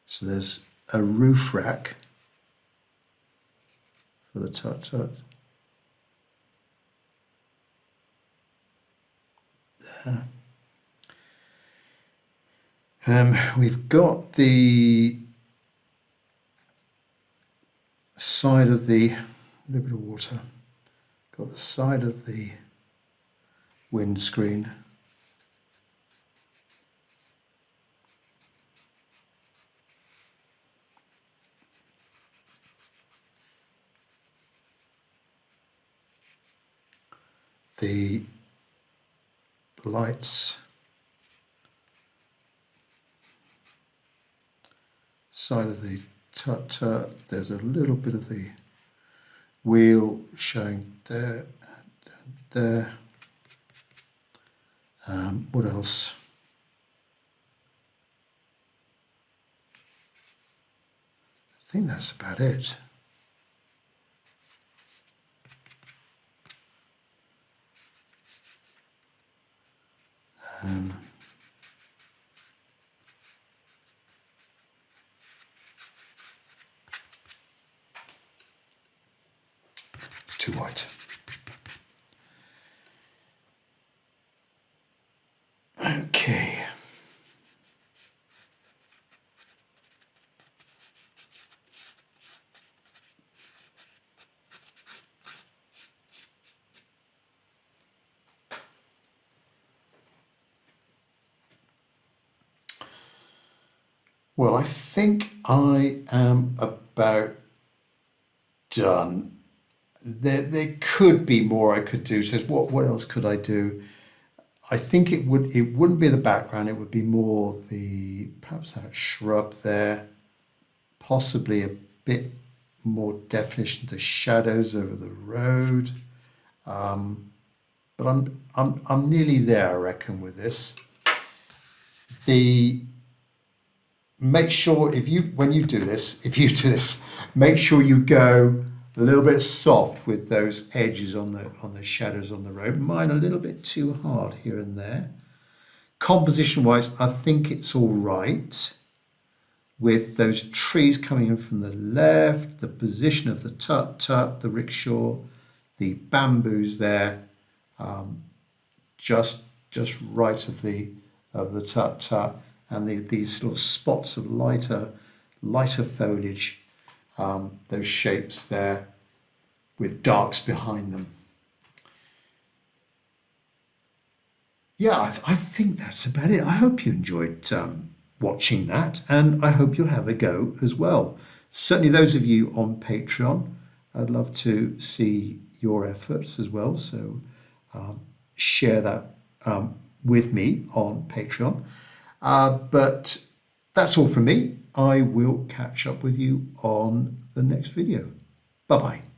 So there's a roof rack for the Tuk-Tuk. There. We've got the side of the, a little bit of water, got the side of the windscreen. The lights, side of the Tuk-Tuk, there's a little bit of the wheel showing there and there. What else? I think that's about it. It's too white. Okay. Well, I think I am about done. There could be more I could do. So what else could I do? I think it wouldn't be the background, it would be more perhaps that shrub there, possibly a bit more definition to shadows over the road. But I'm nearly there, I reckon, with this. Make sure when you do this, make sure you go a little bit soft with those edges on the shadows on the road. Mine a little bit too hard here and there. Composition wise, I think it's all right. with those trees coming in from the left, the position of the Tuk-Tuk, the rickshaw, the bamboos there, just right of the Tuk-Tuk, and these little spots of lighter foliage, those shapes there with darks behind them. Yeah, I think that's about it. I hope you enjoyed watching that, and I hope you'll have a go as well. Certainly those of you on Patreon, I'd love to see your efforts as well, so share that with me on Patreon. But that's all from me. I will catch up with you on the next video. Bye-bye.